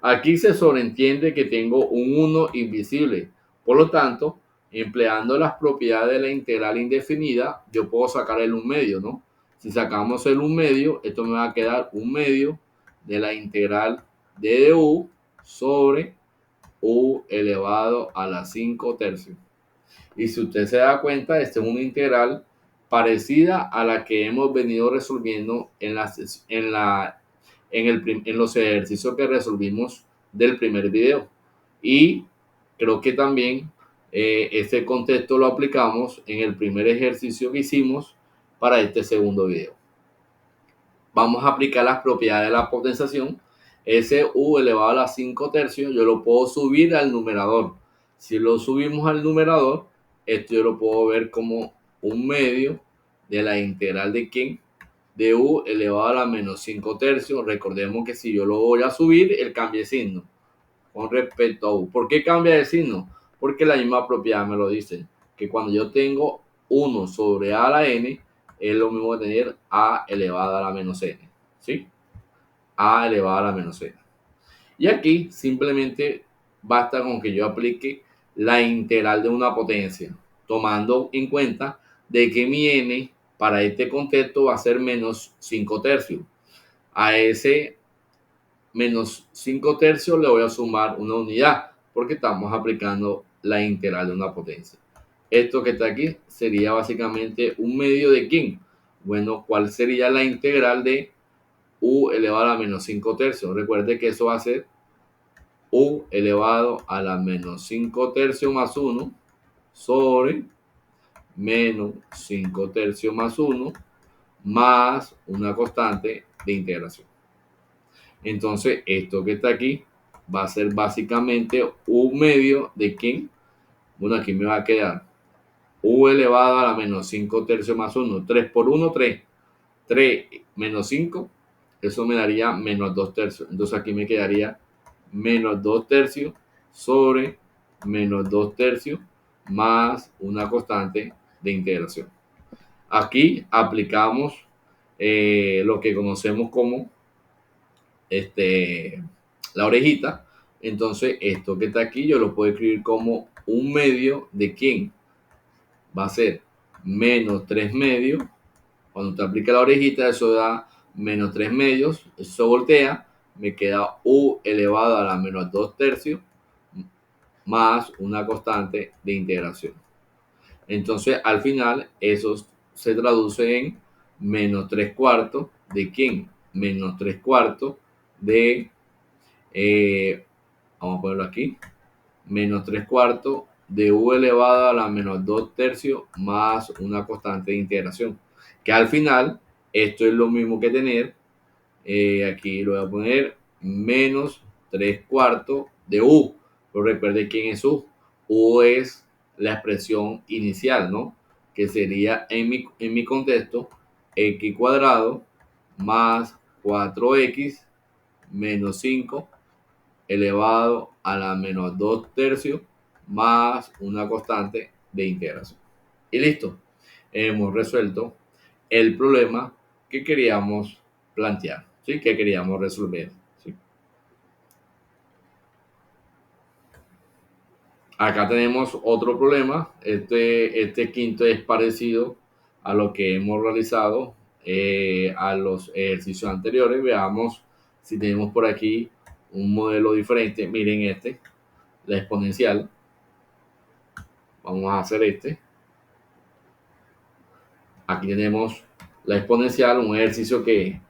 Aquí se sobreentiende que tengo un 1 invisible. Por lo tanto, empleando las propiedades de la integral indefinida, yo puedo sacar el 1/2, ¿no? Si sacamos el 1/2, esto me va a quedar 1/2 de la integral de u sobre u elevado a la 5 tercios. Y si usted se da cuenta, esta es una integral parecida a la que hemos venido resolviendo en los ejercicios que resolvimos del primer video. Y creo que también este contexto lo aplicamos en el primer ejercicio que hicimos para este segundo video. Vamos a aplicar las propiedades de la potenciación. Ese u elevado a la 5 tercios yo lo puedo subir al numerador. Si lo subimos al numerador, esto yo lo puedo ver como 1/2 de la integral de ¿quién? De u elevado a la menos 5 tercios. Recordemos que si yo lo voy a subir, él cambia de signo con respecto a u. ¿Por qué cambia de signo? Porque la misma propiedad me lo dice, que cuando yo tengo 1 sobre a a la n, es lo mismo que tener a elevada a la menos n, ¿sí? A elevada a la menos n. Y aquí simplemente basta con que yo aplique la integral de una potencia, tomando en cuenta de que mi n para este contexto va a ser menos 5 tercios. A ese menos 5 tercios le voy a sumar una unidad, porque estamos aplicando la integral de una potencia. Esto que está aquí sería básicamente 1/2 de ¿quién? Bueno, ¿cuál sería la integral de u elevado a la menos 5 tercios? Recuerde que eso va a ser u elevado a la menos 5 tercios más 1 sobre menos 5 tercios más 1 más una constante de integración. Entonces, esto que está aquí va a ser básicamente 1/2 de ¿quién? Bueno, aquí me va a quedar u elevado a la menos 5 tercios más 1. 3 por 1, 3. 3 menos 5, eso me daría menos 2 tercios. Entonces aquí me quedaría menos 2 tercios sobre menos 2 tercios más una constante de integración. Aquí aplicamos lo que conocemos como la orejita. Entonces esto que está aquí yo lo puedo escribir como 1/2 de ¿quién? Va a ser menos 3 medios. Cuando usted aplica la orejita, eso da menos 3 medios. Eso voltea. Me queda u elevado a la menos 2 tercios más una constante de integración. Entonces, al final, eso se traduce en menos 3 cuartos de ¿quién? Menos 3 cuartos de, vamos a ponerlo aquí, menos 3 cuartos de u elevado a la menos 2 tercios más una constante de integración. Que al final, esto es lo mismo que tener, aquí lo voy a poner, menos 3 cuartos de u. Pero recuerde quién es u. U es la expresión inicial, ¿no? Que sería en mi contexto x cuadrado más 4x menos 5 elevado a la menos 2 tercios más una constante de integración. Y listo, hemos resuelto el problema que queríamos plantear, ¿sí? Que queríamos resolver. ¿Sí? Acá tenemos otro problema. Este quinto es parecido a lo que hemos realizado a los ejercicios anteriores. Veamos si tenemos por aquí un modelo diferente. Miren este, la exponencial. Vamos a hacer este. Aquí tenemos la exponencial, un ejercicio que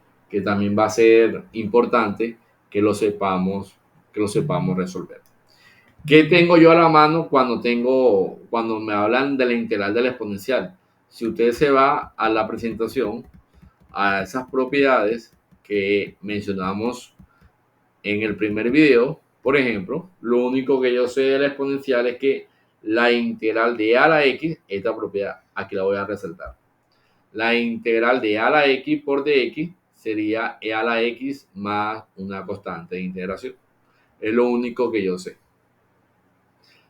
también va a ser importante que lo sepamos resolver. ¿Qué tengo yo a la mano cuando me hablan de la integral de la exponencial? Si usted se va a la presentación, a esas propiedades que mencionamos en el primer video, por ejemplo, lo único que yo sé de la exponencial es que la integral de a a la x, esta propiedad, aquí la voy a resaltar. La integral de a a la x por dx sería e a la x más una constante de integración. Es lo único que yo sé.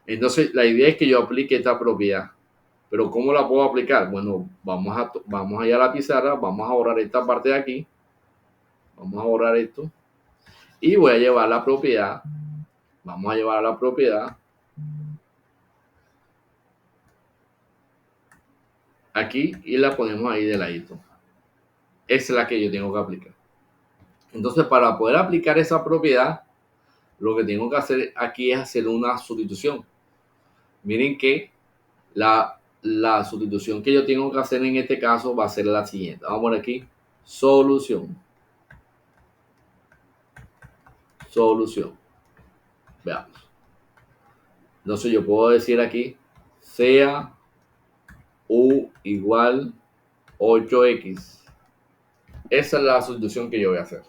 Entonces, la idea es que yo aplique esta propiedad. Pero ¿cómo la puedo aplicar? Bueno, vamos allá a la pizarra, vamos a borrar esta parte de aquí. Vamos a borrar esto. Y voy a llevar la propiedad. Vamos a llevar la propiedad aquí y la ponemos ahí de ladito. Esa es la que yo tengo que aplicar. Entonces, para poder aplicar esa propiedad, lo que tengo que hacer aquí es hacer una sustitución. Miren que la sustitución que yo tengo que hacer en este caso va a ser la siguiente. Vamos a poner aquí solución. Solución. Veamos. Entonces yo puedo decir aquí sea u igual 8x. Esa es la sustitución que yo voy a hacer.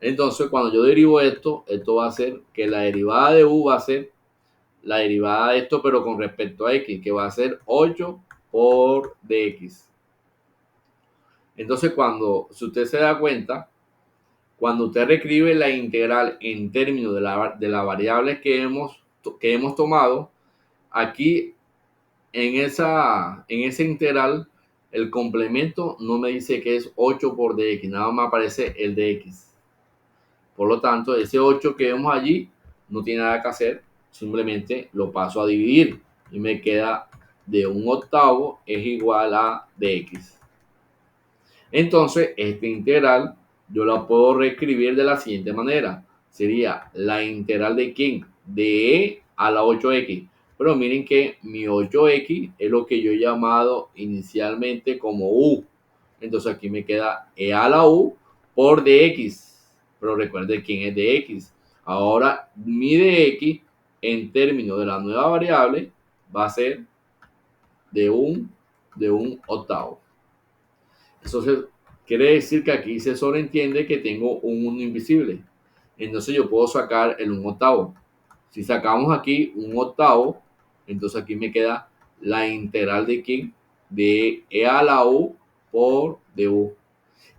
Entonces cuando yo derivo esto va a ser que la derivada de u va a ser la derivada de esto, pero con respecto a x, que va a ser 8 por dx. Entonces, si usted se da cuenta, cuando usted reescribe la integral en términos de la variable que hemos tomado, aquí en esa integral, el complemento no me dice que es 8 por dx, nada más aparece el dx. Por lo tanto, ese 8 que vemos allí no tiene nada que hacer, simplemente lo paso a dividir y me queda de 1/8 es igual a dx. Entonces, esta integral yo la puedo reescribir de la siguiente manera. Sería la integral de ¿quién? De e a la 8x. Pero miren que mi 8x es lo que yo he llamado inicialmente como u. Entonces aquí me queda e a la u por dx. Pero recuerden quién es dx. Ahora mi dx en términos de la nueva variable va a ser de un octavo. Entonces, quiere decir que aquí se sobreentiende que tengo un 1 invisible. Entonces yo puedo sacar el 1/8. Si sacamos aquí 1/8, entonces aquí me queda la integral de ¿quién? De e a la u por du.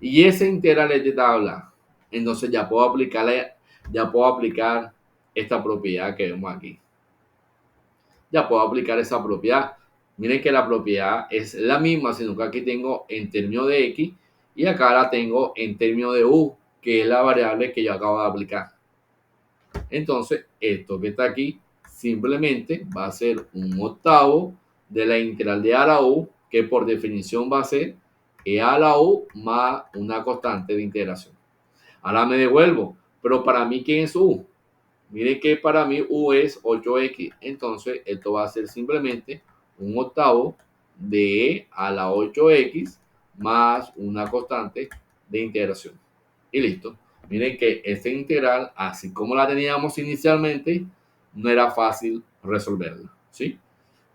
Y esa integral es de tabla. Entonces ya puedo aplicar esta propiedad que vemos aquí. Ya puedo aplicar esa propiedad. Miren que la propiedad es la misma, sino que aquí tengo en términos de x y acá la tengo en términos de u, que es la variable que yo acabo de aplicar. Entonces, esto que está aquí simplemente va a ser 1/8 de la integral de a a la u, que por definición va a ser e a la u más una constante de integración. Ahora me devuelvo, pero para mí, ¿quién es u? Miren que para mí u es 8x. Entonces, esto va a ser simplemente 1/8 de e a la 8x más una constante de integración. Y listo. Miren que esta integral, así como la teníamos inicialmente, no era fácil resolverla, ¿sí?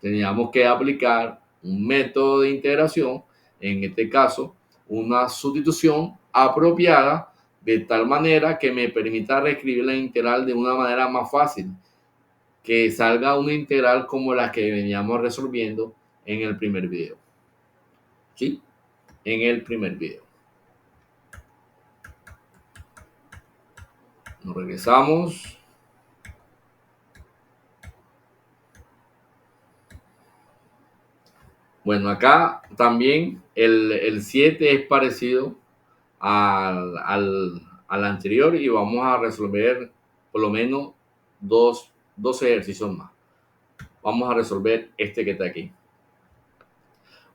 Teníamos que aplicar un método de integración, en este caso, una sustitución apropiada de tal manera que me permita reescribir la integral de una manera más fácil, que salga una integral como la que veníamos resolviendo en el primer video. ¿Sí? En el primer video. Nos regresamos. Bueno, acá también el 7 es parecido al anterior y vamos a resolver por lo menos dos ejercicios más. Vamos a resolver este que está aquí.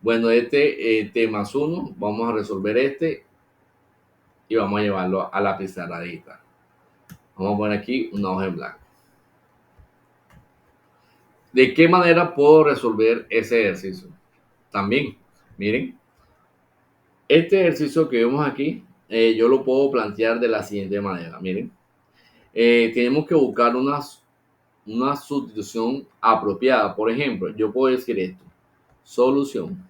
Bueno, este T más 1, vamos a resolver este y vamos a llevarlo a la pizarradita. Vamos a poner aquí una hoja en blanco. ¿De qué manera puedo resolver ese ejercicio? También, miren, este ejercicio que vemos aquí, yo lo puedo plantear de la siguiente manera. Miren, tenemos que buscar una sustitución apropiada. Por ejemplo, yo puedo decir esto, solución.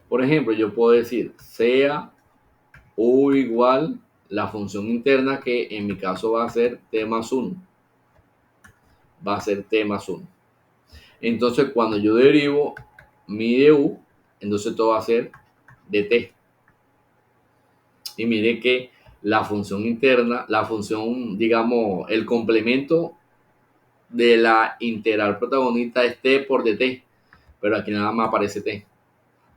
Por ejemplo, yo puedo decir sea u igual la función interna, que en mi caso va a ser t más 1. Va a ser t más 1. Entonces, cuando yo derivo mi de u, entonces todo va a ser dt. Y mire que la función interna, la función, digamos, el complemento de la integral protagonista es t por dt, pero aquí nada más aparece t.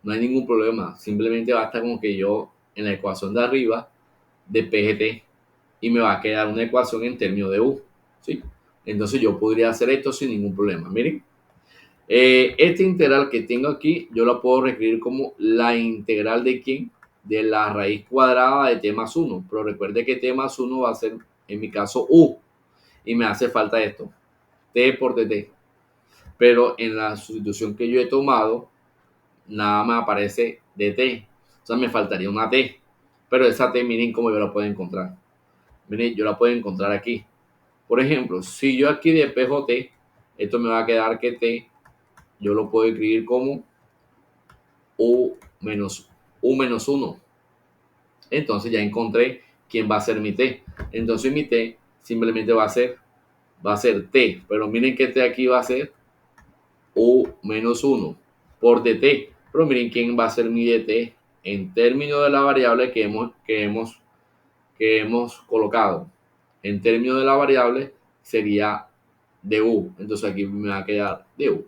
No hay ningún problema, simplemente basta con que yo en la ecuación de arriba despeje t y me va a quedar una ecuación en términos de u, ¿sí? Entonces yo podría hacer esto sin ningún problema. Miren, esta integral que tengo aquí, yo la puedo reescribir como la integral de ¿quién? De la raíz cuadrada de t más 1. Pero recuerde que t más 1 va a ser, en mi caso, u. Y me hace falta esto, t por dt. Pero en la sustitución que yo he tomado, nada me aparece dt. O sea, me faltaría una t. Pero esa t, miren cómo yo la puedo encontrar. Miren, yo la puedo encontrar aquí. Por ejemplo, si yo aquí despejo t, esto me va a quedar que t, yo lo puedo escribir como u menos 1. Entonces ya encontré quién va a ser mi t. Entonces mi t simplemente va a ser t. Pero miren que t aquí va a ser u menos 1 por dt. Pero miren quién va a ser mi dt en términos de la variable que hemos colocado. En términos de la variable sería du. Entonces aquí me va a quedar du.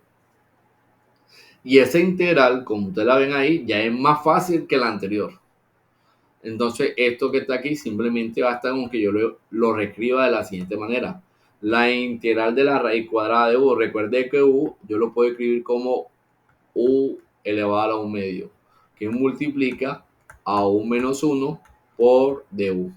Y esa integral, como ustedes la ven ahí, ya es más fácil que la anterior. Entonces, esto que está aquí simplemente basta con que yo lo reescriba de la siguiente manera. La integral de la raíz cuadrada de u. Recuerde que u yo lo puedo escribir como u elevado a la 1 medio, que multiplica a u menos 1 por du.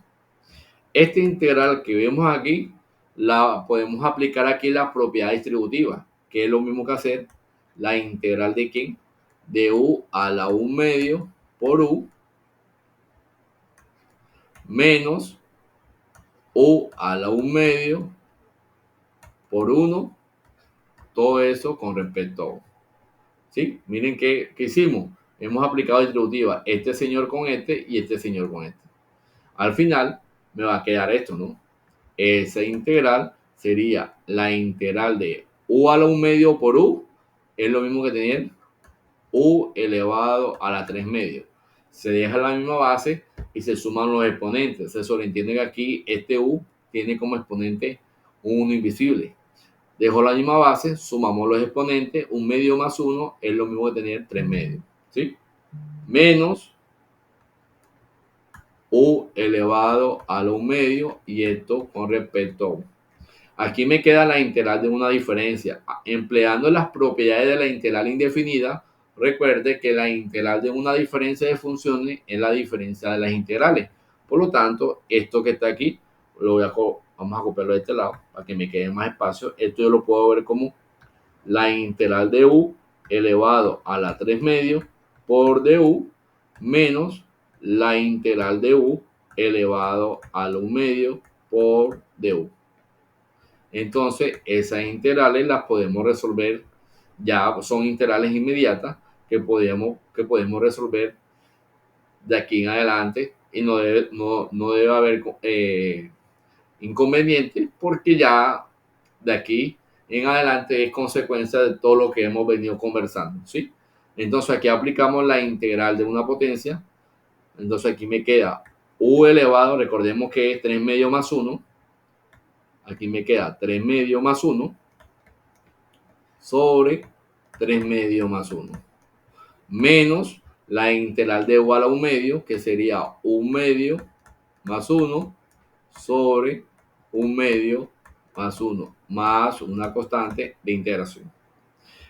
Esta integral que vemos aquí, la podemos aplicar aquí la propiedad distributiva, que es lo mismo que hacer la integral de ¿quién? De u a la 1 medio por u menos u a la 1 medio por 1, todo eso con respecto a u. ¿Sí? Miren qué hicimos. Hemos aplicado distributiva, este señor con este y este señor con este. Al final me va a quedar esto, ¿no? Esa integral sería la integral de u a la 1 medio por u, es lo mismo que tener u elevado a la 3 medio. Se deja la misma base y se suman los exponentes. Se sobreentiende que aquí este u tiene como exponente un 1 invisible. Dejo la misma base, sumamos los exponentes, 1 medio más 1 es lo mismo que tener 3 medios, ¿sí? Menos u elevado a la 1 medio, y esto con respecto a u. Aquí me queda la integral de una diferencia. Empleando las propiedades de la integral indefinida, recuerde que la integral de una diferencia de funciones es la diferencia de las integrales. Por lo tanto, esto que está aquí, vamos a copiarlo de este lado para que me quede más espacio. Esto yo lo puedo ver como la integral de u elevado a la 3 medios por du menos la integral de u elevado a la 1 medio por du. Entonces, esas integrales las podemos resolver, ya son integrales inmediatas que podemos resolver de aquí en adelante y no debe haber inconveniente, porque ya de aquí en adelante es consecuencia de todo lo que hemos venido conversando, ¿sí? Entonces aquí aplicamos la integral de una potencia. Entonces aquí me queda u elevado, recordemos que es 3 medios más 1. Aquí me queda 3 medios más 1 sobre 3 medios más 1 menos la integral de u a la 1 medio, que sería 1 medio más 1 sobre 1 medio más 1 más una constante de integración.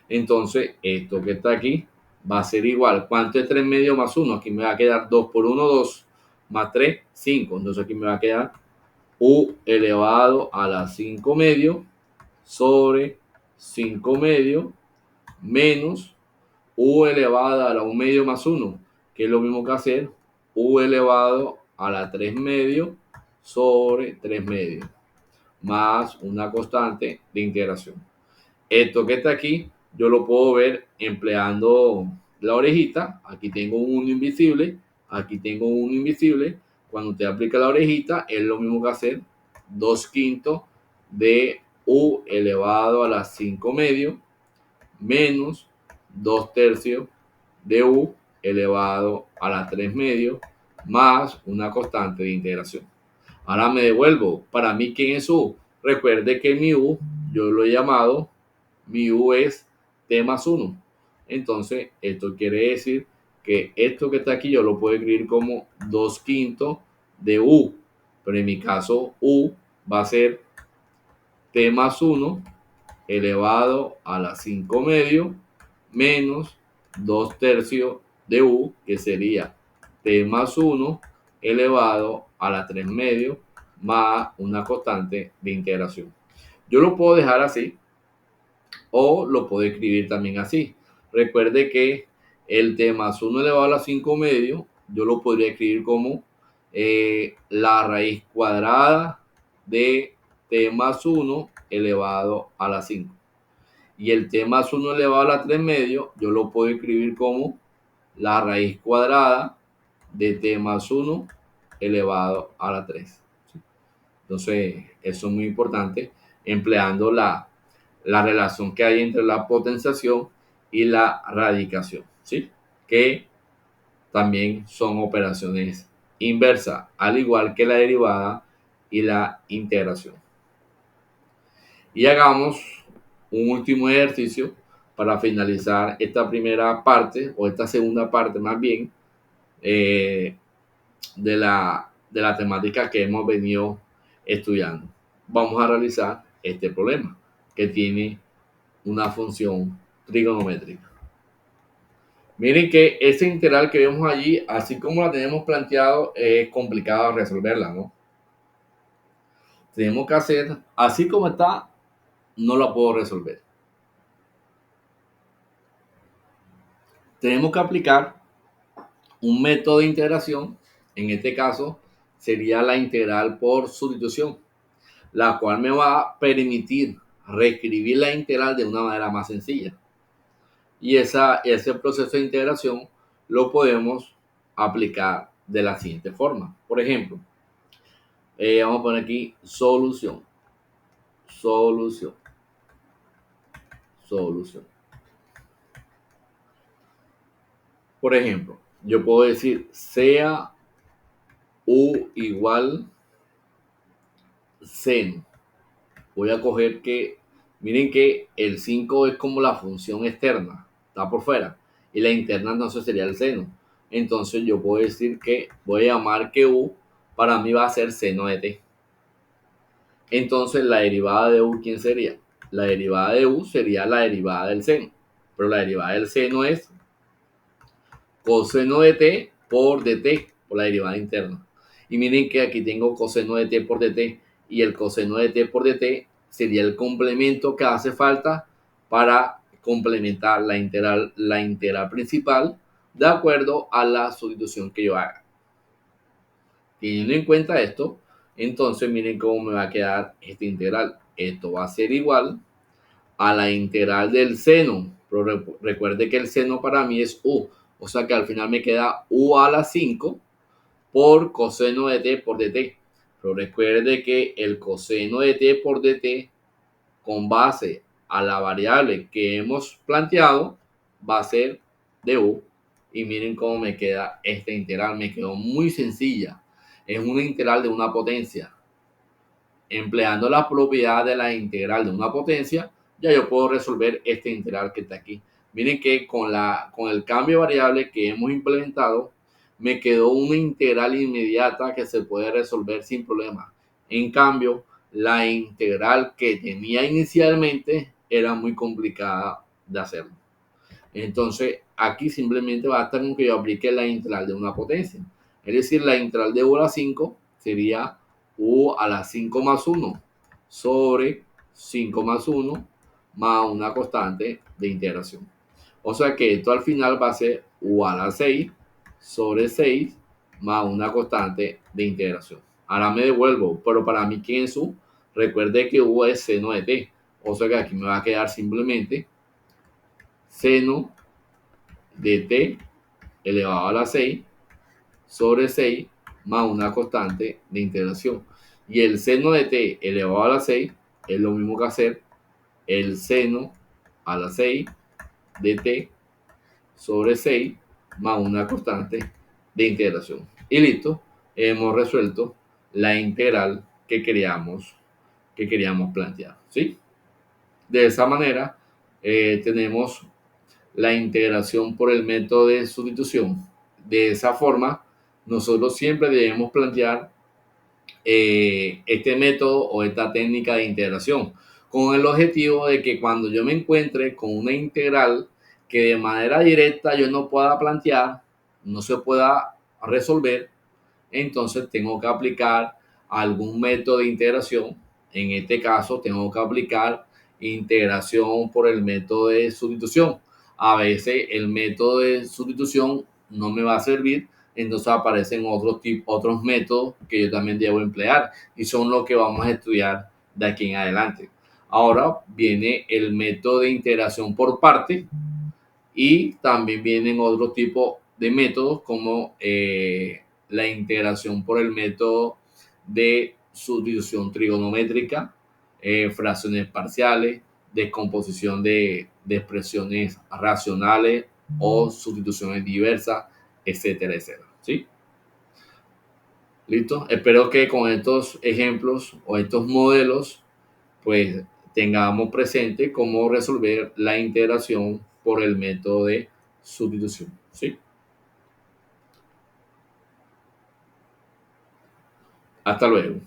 Entonces, esto que está aquí va a ser igual. ¿Cuánto es 3 medios más 1? Aquí me va a quedar 2 por 1, 2, más 3, 5. Entonces aquí me va a quedar u elevado a la 5 medio sobre 5 medio menos u elevado a la 1 medio más 1, que es lo mismo que hacer u elevado a la 3 medio sobre 3 medio más una constante de integración. Esto que está aquí, yo lo puedo ver empleando la orejita. Aquí tengo un 1 invisible, aquí tengo un 1 invisible. Cuando usted aplica la orejita, es lo mismo que hacer 2 quintos de u elevado a la 5 medio menos 2 tercios de u elevado a la 3 medio más una constante de integración. Ahora me devuelvo. Para mí, ¿quién es u? Recuerde que mi u, yo lo he llamado, mi u es t más 1. Entonces, esto quiere decir que esto que está aquí yo lo puedo escribir como 2 quintos de u. Pero en mi caso, u va a ser t más 1 elevado a la 5 medio menos 2 tercios de u, que sería t más 1 elevado a la 3 medio más una constante de integración. Yo lo puedo dejar así o lo puedo escribir también así. Recuerde que el t más 1 elevado a la 5 medio, yo lo podría escribir como la raíz cuadrada de t más 1 elevado a la 5. Y el t más 1 elevado a la 3 medio, yo lo puedo escribir como la raíz cuadrada de t más 1 elevado a la 3. Entonces, eso es muy importante, empleando la relación que hay entre la potenciación y la radicación, ¿sí? Que también son operaciones inversas, al igual que la derivada y la integración. Y hagamos un último ejercicio para finalizar esta primera parte, o esta segunda parte más bien, de la temática que hemos venido estudiando. Vamos a realizar este problema que tiene una función trigonométrica. Miren que esa integral que vemos allí, así como la tenemos planteado, es complicado resolverla, ¿no? Tenemos que hacer, así como está, no la puedo resolver. Tenemos que aplicar un método de integración. En este caso sería la integral por sustitución, la cual me va a permitir reescribir la integral de una manera más sencilla. Y ese proceso de integración lo podemos aplicar de la siguiente forma. Por ejemplo, vamos a poner aquí solución, solución, solución. Por ejemplo, yo puedo decir sea u igual seno. Voy a coger que, miren que el 5 es como la función externa, está por fuera, y la interna entonces sería el seno. Entonces yo puedo decir que voy a llamar que u para mí va a ser seno de t. Entonces la derivada de u, ¿quién sería? La derivada de u sería la derivada del seno, pero la derivada del seno es coseno de t por dt, por la derivada interna. Y miren que aquí tengo coseno de t por dt, y el coseno de t por dt sería el complemento que hace falta para complementar la integral principal de acuerdo a la sustitución que yo haga. Teniendo en cuenta esto, entonces miren cómo me va a quedar esta integral. Esto va a ser igual a la integral del seno. Pero recuerde que el seno para mí es u. O sea que al final me queda u a la 5 por coseno de t por dt. Pero recuerde que el coseno de t por dt con base a la variable que hemos planteado va a ser du. Y miren cómo me queda esta integral. Me quedó muy sencilla. Es una integral de una potencia. Empleando la propiedad de la integral de una potencia, ya yo puedo resolver esta integral que está aquí. Miren que con el cambio de variable que hemos implementado, me quedó una integral inmediata que se puede resolver sin problema. En cambio, la integral que tenía inicialmente era muy complicada de hacerlo. Entonces, aquí simplemente basta con que yo aplique la integral de una potencia. Es decir, la integral de u a la 5 sería u a la 5 más 1 sobre 5 más 1 más una constante de integración. O sea que esto al final va a ser u a la 6 sobre 6 más una constante de integración. Ahora me devuelvo, pero para mí, ¿quién es u? Recuerde que u es seno de t. O sea que aquí me va a quedar simplemente seno de t elevado a la 6 sobre 6 más una constante de integración. Y el seno de t elevado a la 6 es lo mismo que hacer el seno a la 6 de t sobre 6 más una constante de integración. Y listo, hemos resuelto la integral que queríamos plantear. ¿Sí? De esa manera, tenemos la integración por el método de sustitución. De esa forma, nosotros siempre debemos plantear este método o esta técnica de integración con el objetivo de que cuando yo me encuentre con una integral que de manera directa yo no pueda plantear, no se pueda resolver, entonces tengo que aplicar algún método de integración. En este caso, tengo que aplicar integración por el método de sustitución. A veces el método de sustitución no me va a servir, entonces aparecen otros métodos que yo también debo emplear y son los que vamos a estudiar de aquí en adelante. Ahora viene el método de integración por parte y también vienen otros tipos de métodos como la integración por el método de sustitución trigonométrica, fracciones parciales, descomposición de expresiones racionales o sustituciones diversas, etcétera, etcétera. ¿Sí? ¿Listo? Espero que con estos ejemplos o estos modelos, pues tengamos presente cómo resolver la integración por el método de sustitución. ¿Sí? Hasta luego.